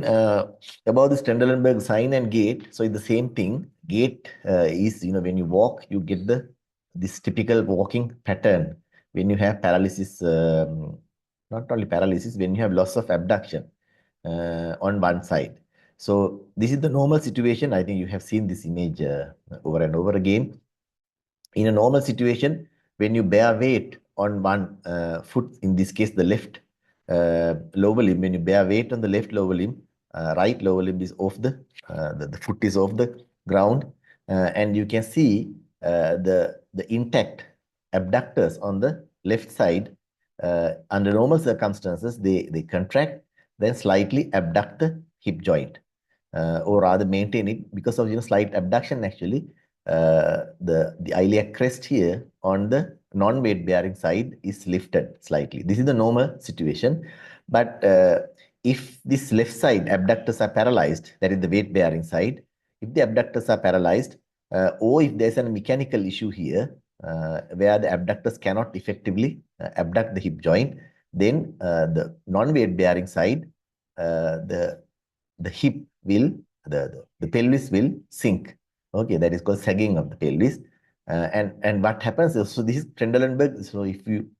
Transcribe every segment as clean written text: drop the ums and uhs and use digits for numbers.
Then about this Trendelenburg sign and gait. So it's the same thing. Gait is, when you walk, you get this typical walking pattern when you have paralysis. Not only paralysis, when you have loss of abduction on one side. So this is the normal situation. I think you have seen this image over and over again. In a normal situation, when you bear weight on one foot, in this case, the left lower limb, when you bear weight on the left lower limb, right lower limb is off the foot is off the ground, and you can see the intact abductors on the left side. Under normal circumstances, they contract, then slightly abduct the hip joint, or rather maintain it because of slight abduction. Actually, the iliac crest here on the non-weight bearing side is lifted slightly. This is the normal situation. But if this left side abductors are paralyzed, that is the weight bearing side, if the abductors are paralyzed, or if there's a mechanical issue here where the abductors cannot effectively abduct the hip joint, then the non-weight bearing side, the hip will, the pelvis will sink. Okay, that is called sagging of the pelvis. And what happens is, so this is Trendelenburg. So if you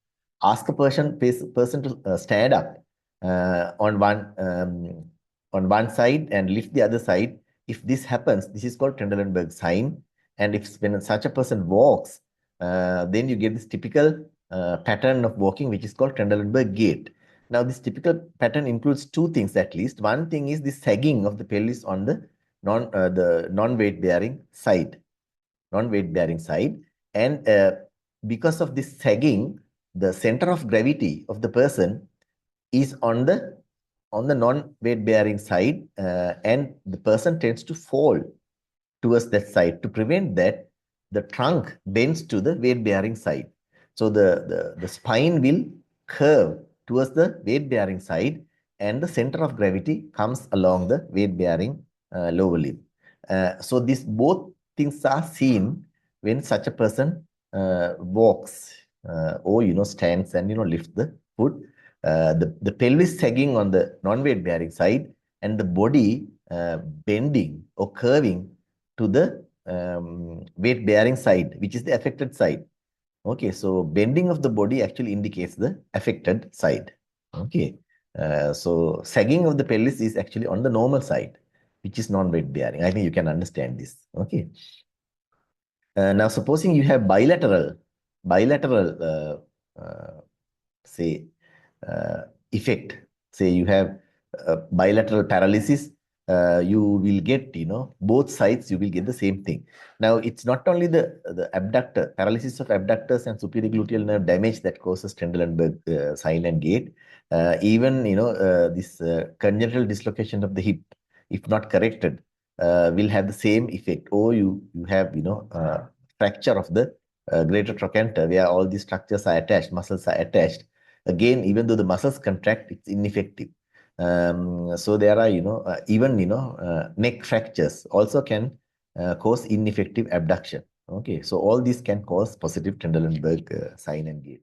ask a person to stand up on one side and lift the other side, if this happens, this is called Trendelenburg sign. And if when such a person walks, then you get this typical pattern of walking, which is called Trendelenburg gait. Now, this typical pattern includes two things at least. One thing is the sagging of the pelvis on the non-weight bearing side, and because of this sagging, the center of gravity of the person is on the non-weight bearing side, and the person tends to fall towards that side. To prevent that, the trunk bends to the weight bearing side. So the spine will curve towards the weight bearing side, and the center of gravity comes along the weight bearing lower limb. So these both things are seen when such a person walks or stands and lifts the foot. The pelvis sagging on the non-weight bearing side, and the body bending or curving to the weight bearing side, which is the affected side. Okay, so bending of the body actually indicates the affected side. Okay, so sagging of the pelvis is actually on the normal side, which is non-weight bearing. I think you can understand this. Okay. Now, supposing you have bilateral, say, effect. Say you have bilateral paralysis. You will get, both sides. You will get the same thing. Now, it's not only the abductor, paralysis of abductors and superior gluteal nerve damage that causes Trendelenburg sign and gait. Even this congenital dislocation of the hip, if not corrected, will have the same effect. Or you have fracture of the greater trochanter, where all these structures are attached, muscles are attached. Again, even though the muscles contract, it's ineffective. So there are even neck fractures also can cause ineffective abduction. Okay, so all these can cause positive Trendelenburg sign and gait.